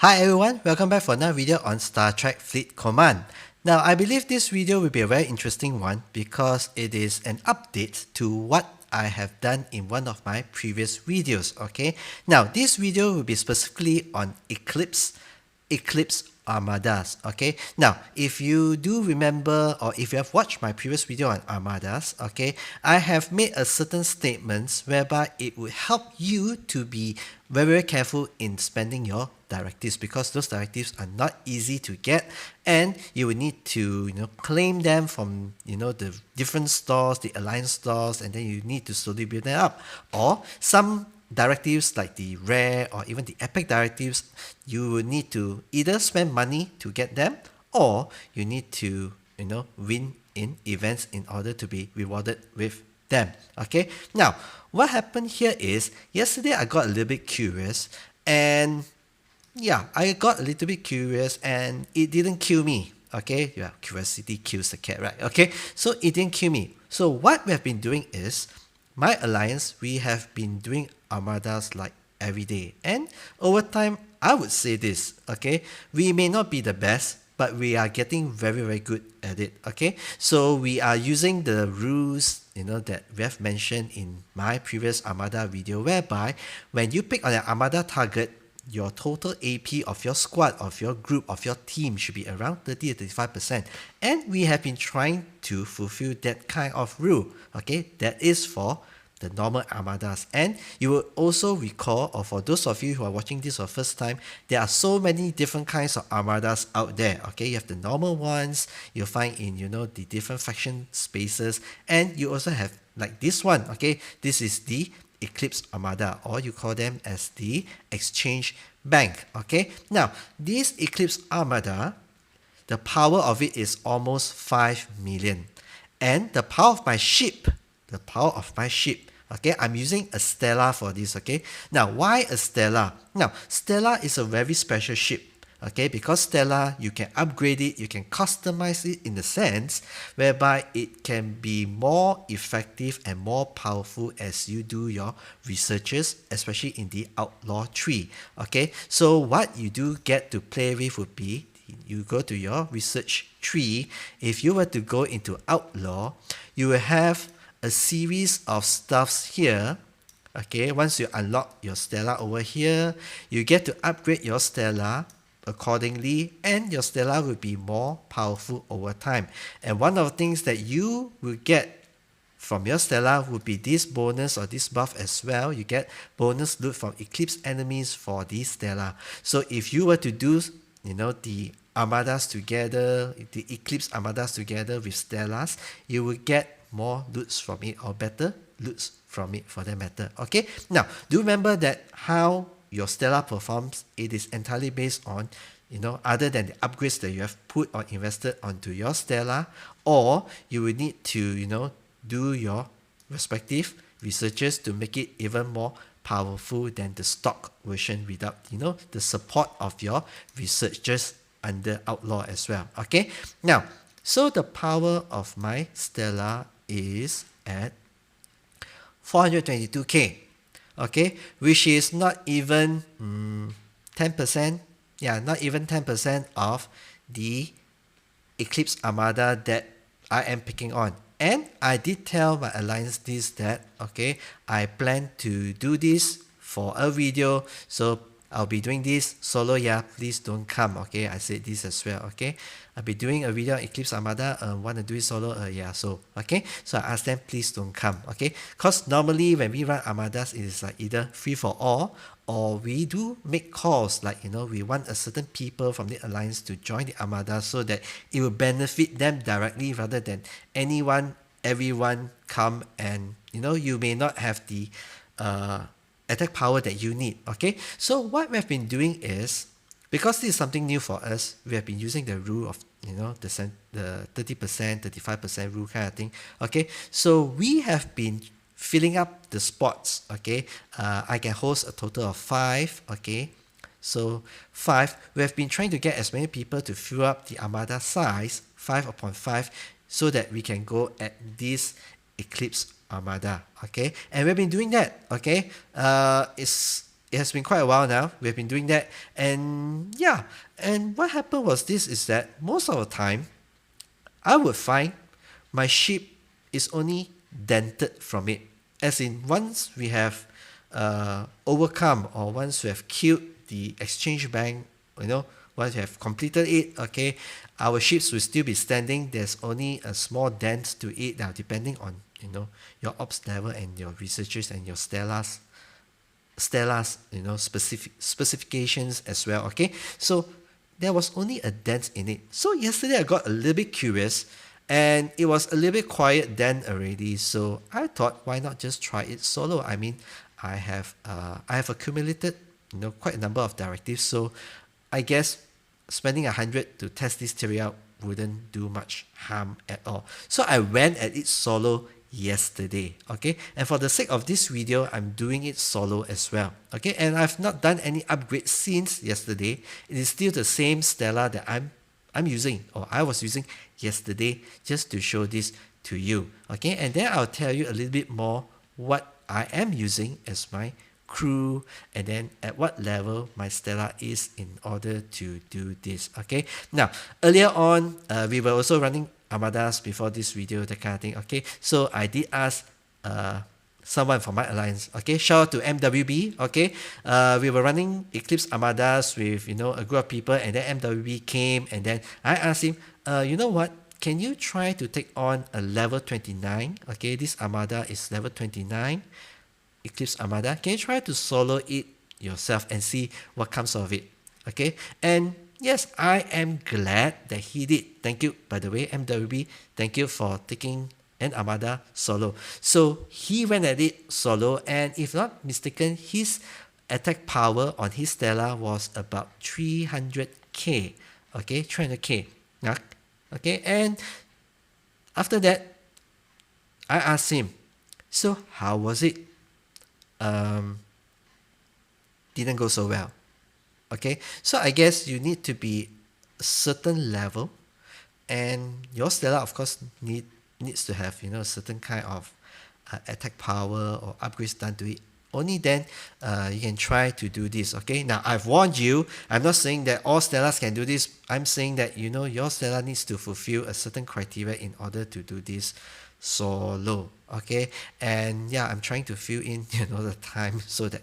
Hi everyone, welcome back for another video on Star Trek Fleet Command. Now I believe this video will be a very interesting one because it is an update to what I have done in one of my previous videos, okay? Now this video will be specifically on Eclipse Armadas, okay? Now if you do remember or if you have watched my previous video on Armadas, okay, I have made a certain statements whereby it would help you to be very careful in spending your directives because those directives are not easy to get and you will need to claim them from the different stores, the alliance stores, and then you need to slowly build them up. Or some directives like the rare or even the epic directives, you will need to either spend money to get them or you need to win in events in order to be rewarded with them. Okay, now what happened here is yesterday I got a little bit curious and I got a little bit curious and it didn't kill me. Okay, yeah, curiosity kills the cat, right? Okay, so it didn't kill me. So what we have been doing is my alliance, we have been doing armadas like every day, and over time I would say this, okay, we may not be the best, but we are getting very good at it. Okay, so we are using the rules that we have mentioned in my previous armada video, whereby when you pick on an armada target, your total AP of your squad, of your group, of your team should be around 30 to 35%. And we have been trying to fulfill that kind of rule. Okay, that is for the normal armadas. And you will also recall, or for those of you who are watching this for the first time, there are so many different kinds of armadas out there. Okay, you have the normal ones you'll find in the different faction spaces, and you also have like this one. Okay, this is the Eclipse Armada, or you call them as the Exchange Bank. Okay, now this Eclipse Armada, the power of it is almost 5 million, and the power of my ship, okay, I'm using a Stella for this. Okay, now why a Stella? Now Stella is a very special ship. Okay, because Stella, you can upgrade it, you can customize it in the sense whereby it can be more effective and more powerful as you do your researches, especially in the outlaw tree. Okay, so what you do get to play with would be, you go to your research tree. If you were to go into outlaw, you will have a series of stuffs here. Okay, once you unlock your Stella over here, you get to upgrade your Stella accordingly, and your Stella will be more powerful over time. And one of the things that you will get from your Stella would be this bonus or this buff as well. You get bonus loot from Eclipse enemies for this Stella. So if you were to do the Armadas together, the Eclipse Armadas together with Stellas, you will get more loots from it, or better loots from it for that matter. Okay, now do remember that how your Stella performs, it is entirely based on other than the upgrades that you have put or invested onto your Stella, or you will need to do your respective researches to make it even more powerful than the stock version without the support of your researchers under outlaw as well. Okay, now so the power of my Stella is at 422k. Okay, which is not even 10%, not even 10% of the Eclipse Armada that I am picking on. And I did tell my alliance this, that okay, I plan to do this for a video, so I'll be doing this solo. Please don't come. Okay, I said this as well. Okay, I'll be doing a video on Eclipse Armada. Want to do it solo? So okay, so I asked them, please don't come. Okay, because normally when we run Armadas, it is like either free for all, or we do make calls like we want a certain people from the alliance to join the Armada so that it will benefit them directly rather than everyone come, and you may not have the attack power that you need. Okay, so what we have been doing is, because this is something new for us, we have been using the rule of the 30%, 35% rule kind of thing. Okay, so we have been filling up the spots. Okay, I can host a total of 5. Okay, so 5. We have been trying to get as many people to fill up the Armada size 5 upon 5 so that we can go at this Eclipse Armada. Okay, and we've been doing that. Okay, it's it has been quite a while now. We've been doing that, and yeah. And what happened was this: is that most of the time, I would find my ship is only dented from it. As in, once we have overcome, or once we have killed the exchange bank, once we have completed it, okay, our ships will still be standing. There's only a small dent to it now, depending on your ops level and your researchers and your Stella's specifications as well. Okay, so there was only a dent in it. So yesterday I got a little bit curious, and it was a little bit quiet then already. So I thought, why not just try it solo? I mean, I have accumulated quite a number of directives. So I guess spending 100 to test this theory out wouldn't do much harm at all. So I went at it solo yesterday, okay, and for the sake of this video, I'm doing it solo as well, okay, and I've not done any upgrades since yesterday. It is still the same Stella that I'm using, or I was using yesterday, just to show this to you, okay, and then I'll tell you a little bit more what I am using as my crew, and then at what level my Stella is in order to do this, okay. Now, earlier on, we were also running Armadas before this video, that kind of thing, okay. So I did ask someone from my alliance, okay, shout out to MWB, okay. We were running Eclipse Armadas with a group of people, and then MWB came, and then I asked him, you know what, can you try to take on a level 29, okay, this Armada is level 29, Eclipse Armada, can you try to solo it yourself and see what comes of it, okay. And yes, I am glad that he did. Thank you, by the way, MWB, thank you for taking an Armada solo. So he went at it solo, and if not mistaken, his attack power on his Stella was about 300k, okay, 300k, okay. And after that, I asked him, so how was it? Didn't go so well, okay. So I guess you need to be a certain level, and your Stella of course needs to have a certain kind of attack power or upgrades done to it. Only then you can try to do this, okay. Now I've warned you, I'm not saying that all Stellas can do this. I'm saying that your Stella needs to fulfill a certain criteria in order to do this solo, okay. And yeah, I'm trying to fill in the time so that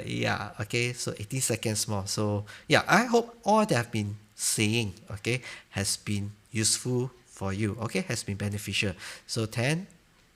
yeah, okay, so 18 seconds more. So yeah, I hope all that I've been saying, okay, has been useful for you, okay, has been beneficial. So 10,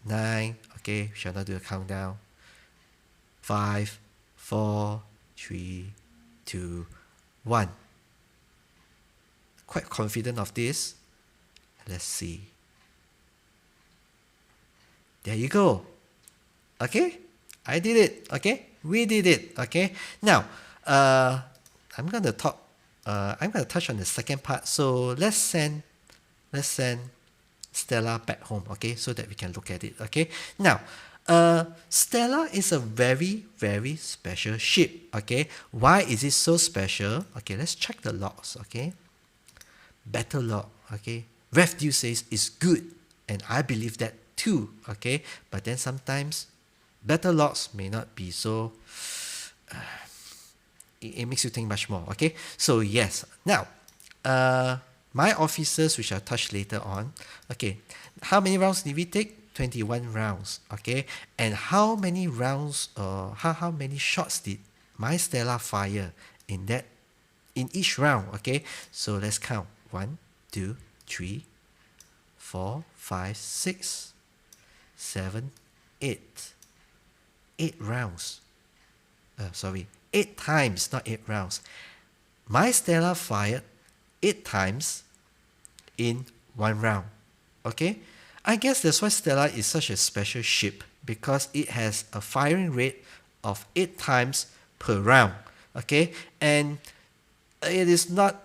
9, okay, shall not do a countdown. 5, 4, 3, 2, 1. Quite confident of this. Let's see. There you go. Okay, I did it. Okay, we did it. Okay, now I'm gonna talk. I'm gonna touch on the second part. So let's send Stella back home. Okay, so that we can look at it. Okay, now Stella is a very, very special ship. Okay, why is it so special? Okay, let's check the logs. Okay, battle log. Okay, RevDew says it's good, and I believe that too, okay, but then sometimes battle logs may not be so it makes you think much more, okay. So yes, now my officers, which I'll touch later on, okay, how many rounds did we take? 21 rounds, okay. And how many rounds how many shots did my Stella fire in each round, okay. So let's count. 1, 2, 3, 4, 5, 6, 7, 8. 8 rounds. 8 times, not 8 rounds. My Stella fired 8 times in 1 round. Okay? I guess that's why Stella is such a special ship, because it has a firing rate of 8 times per round. Okay? And it is not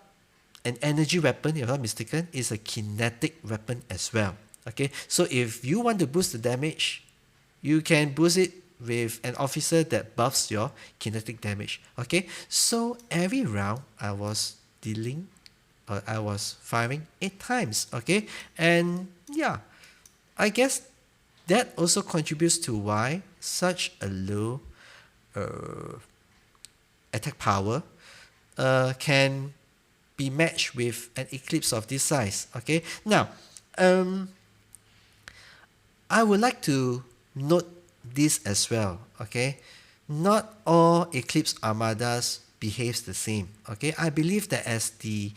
an energy weapon, if I'm not mistaken. It's a kinetic weapon as well. Okay, so if you want to boost the damage, you can boost it with an officer that buffs your kinetic damage. Okay, so every round I was firing 8 times. Okay, and yeah, I guess that also contributes to why such a low attack power can be matched with an Eclipse of this size. Okay, now I would like to note this as well. Okay, not all Eclipse Armadas behaves the same. Okay, I believe that as the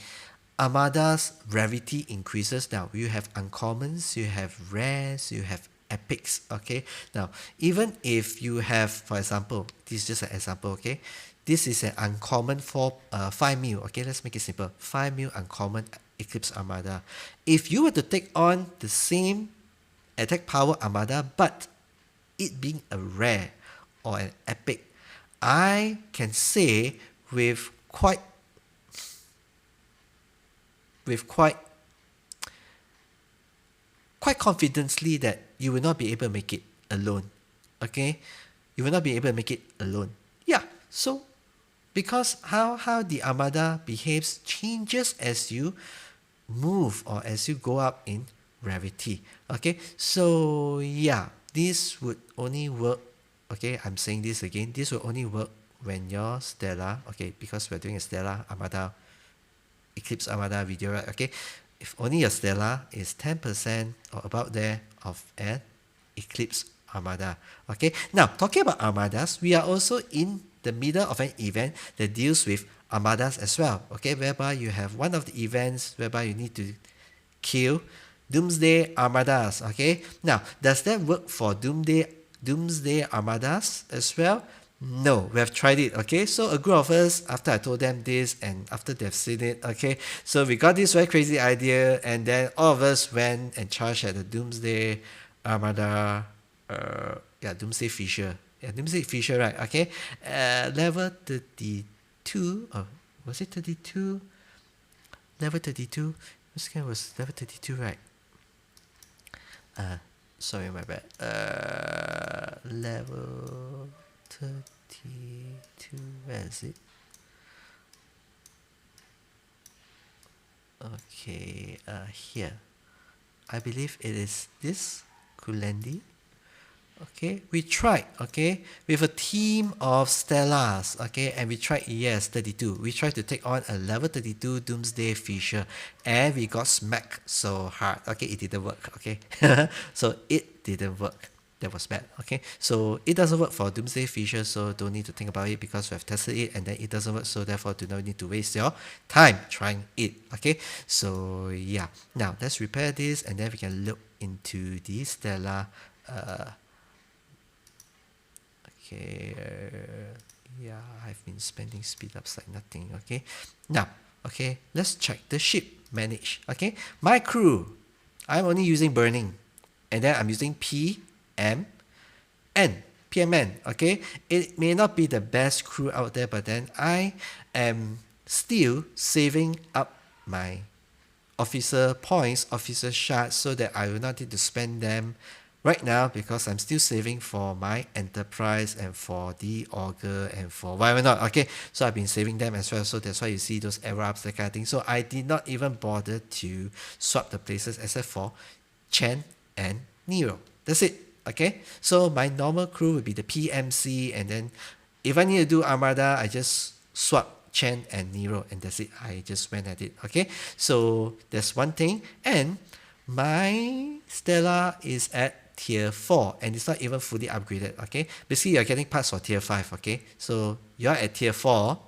Armada's rarity increases, now you have uncommons, you have rares, you have epics. Okay, now even if you have, for example, this is just an example. Okay, this is an uncommon for 5 mil. Okay, let's make it simple. 5 mil uncommon Eclipse Armada. If you were to take on the same attack power Armada, but it being a rare or an epic, I can say with quite confidently that you will not be able to make it alone. Okay, you will not be able to make it alone. Yeah, so because how the Armada behaves changes as you move or as you go up in rarity. Okay, so yeah, this would only work. Okay, I'm saying this again. This will only work when your Stella. Okay, because we're doing a Stella Armada Eclipse Armada video, right? Okay, if only your Stella is 10% or about there of an Eclipse Armada. Okay, now talking about Armadas, we are also in the middle of an event that deals with Armadas as well. Okay, whereby you have one of the events whereby you need to kill Doomsday Armadas. Okay, now does that work for Doomsday Armadas as well? No, we have tried it. Okay, so a group of us, after I told them this and after they've seen it, okay, so we got this very crazy idea, and then all of us went and charged at the Doomsday Armada, Doomsday Fisher. Yeah, Doomsday Fisher, right? Okay, level 32, oh, was it 32? Level 32? This guy was level 32, right? Sorry, my bad. Level 32, where is it? Okay, here. I believe it is this Kulendi. Okay, we tried, okay, with a team of Stellas, okay, and we tried, yes, 32. We tried to take on a level 32 Doomsday Fisher, and we got smacked so hard. Okay, it didn't work, okay. So it didn't work. That was bad, okay. So it doesn't work for Doomsday Fisher, so don't need to think about it because we have tested it and then it doesn't work, so therefore do not need to waste your time trying it, okay. So yeah, now let's repair this and then we can look into the Stella. Okay, yeah, I've been spending speed ups like nothing. Okay, now, okay, let's check the ship manage. Okay, my crew, I'm only using burning, and then I'm using PMN. PMN. Okay, it may not be the best crew out there, but then I am still saving up my officer points, officer shards, so that I will not need to spend them right now because I'm still saving for my enterprise and for the auger and for whatever not. Okay, so I've been saving them as well, so that's why you see those error ups, that kind of thing. So I did not even bother to swap the places except for Chen and Nero. That's it. Okay, so my normal crew would be the PMC, and then if I need to do Armada, I just swap Chen and Nero, and that's it. I just went at it. Okay, so that's one thing. And my Stella is at tier 4 and it's not even fully upgraded. Okay, basically you're getting parts for tier 5. Okay, so you're at tier 4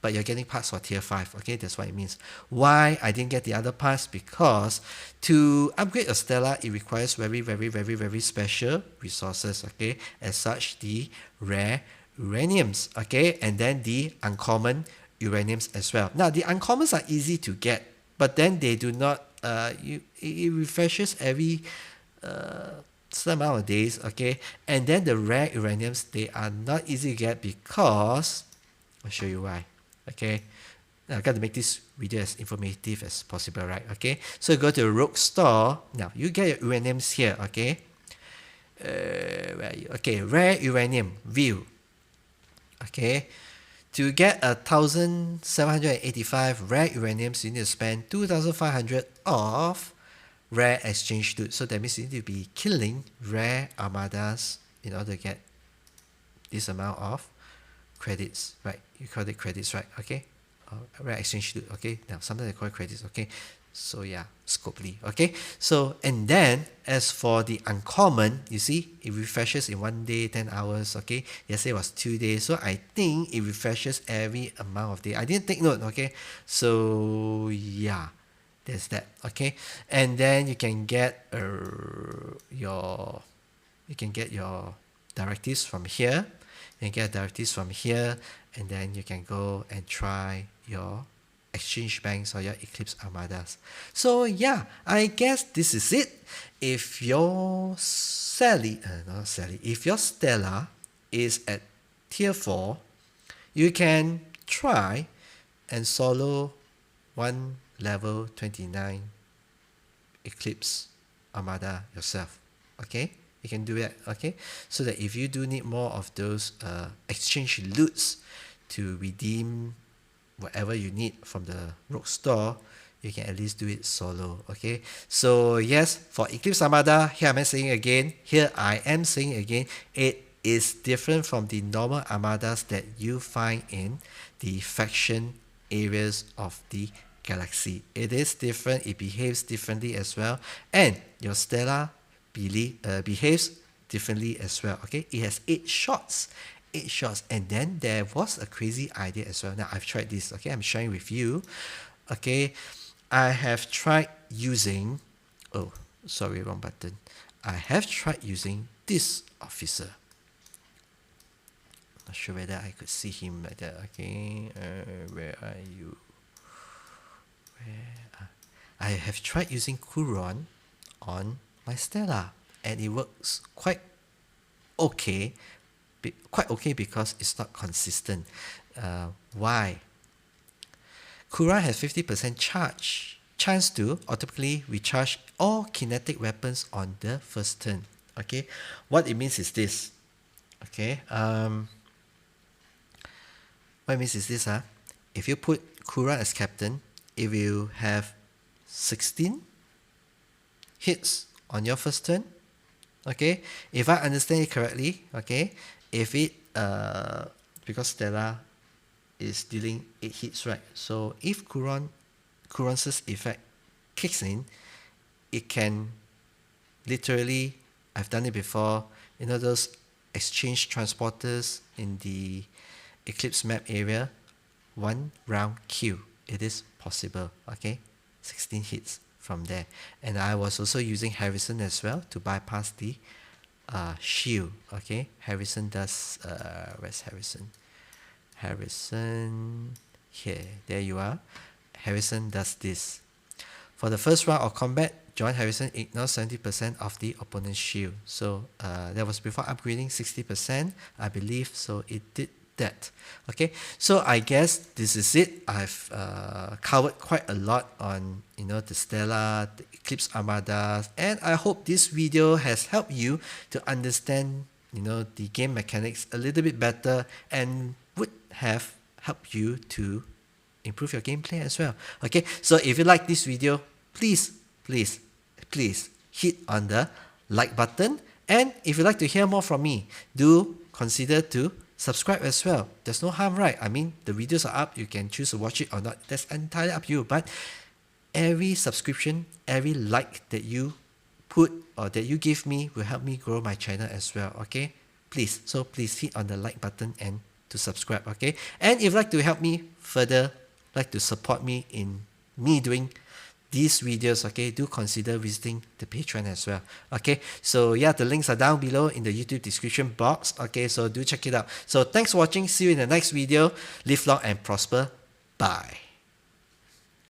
but you're getting parts for tier 5. Okay, that's what it means. Why I didn't get the other parts? Because to upgrade a Stella, it requires very special resources. Okay, as such, the rare uraniums. Okay, and then the uncommon uraniums as well. Now the uncommons are easy to get, but then they do not it refreshes every certain amount of days. Okay, and then the rare uraniums, they are not easy to get because I'll show you why. Okay, now I got to make this video as informative as possible, right? Okay, so go to the rogue store. Now you get your uraniums here. Okay, where are you? Okay, rare uranium view. Okay, to get 1,785 rare uraniums, you need to spend 2,500 of rare exchange loot. So that means you need to be killing rare armadas in order to get this amount of credits, right? You call it credits, right? Okay. Right, exchange loot. Okay. Now sometimes they call it credits. Okay. So yeah, scopely. Okay. So and then as for the uncommon, you see it refreshes in 1 day, 10 hours. Okay. Yesterday was 2 days. So I think it refreshes every amount of day. I didn't take note. Okay. So yeah, there's that. Okay. And then you can get your directives from here. You can get directives from here, and then you can go and try your exchange banks or your Eclipse Armadas. So yeah, I guess this is it. If your if your Stella is at tier 4, you can try and solo one level 29 Eclipse Armada yourself. Okay, you can do that. Okay, so that if you do need more of those exchange loots to redeem whatever you need from the rogue store, you can at least do it solo. Okay, so yes, for Eclipse Armada, here I am saying again, it is different from the normal armadas that you find in the faction areas of the galaxy. It is different, it behaves differently as well, and your Stella behaves differently as well. Okay, it has 8 shots, and then there was a crazy idea as well. Now I've tried this. Okay, I'm sharing with you. Okay, I have tried using, oh sorry, wrong button. I have tried using this officer. Not sure whether I could see him like that. Okay, where are you? I have tried using Kuron on my Stella, and it works quite okay. Because it's not consistent. Why? Kuron has 50% chance to automatically recharge all kinetic weapons on the first turn. Okay, what it means is this. Okay, what it means is this. If you put Kuron as captain, it will have 16 hits on your first turn. Okay, if I understand it correctly, okay, if it because Stella is dealing 8 hits, right? So if Kuron's effect kicks in, it can literally, I've done it before, you know those exchange transporters in the Eclipse map area, 1 round kill. It is possible. Okay, 16 hits from there. And I was also using Harrison as well to bypass the shield. Okay, Harrison does where's Harrison? Harrison here, there you are. Harrison does this. For the first round of combat, John Harrison ignores 70% of the opponent's shield. So that was before upgrading 60%, I believe. So it did that. Okay, so I guess this is it. I've covered quite a lot on the Stella, the Eclipse Armadas, and I hope this video has helped you to understand the game mechanics a little bit better, and would have helped you to improve your gameplay as well. Okay, so if you like this video, please hit on the like button, and if you'd like to hear more from me, do consider to subscribe as well. There's no harm, right? I mean, the videos are up, you can choose to watch it or not. That's entirely up to you, but every subscription, every like that you put or that you give me will help me grow my channel as well. Okay, please hit on the like button and to subscribe. Okay, and if you'd like to help me further, like to support me in me doing these videos, okay, do consider visiting the Patreon as well. Okay, so yeah, the links are down below in the YouTube description box. Okay, so do check it out. So thanks for watching. See you in the next video. Live long and prosper. Bye.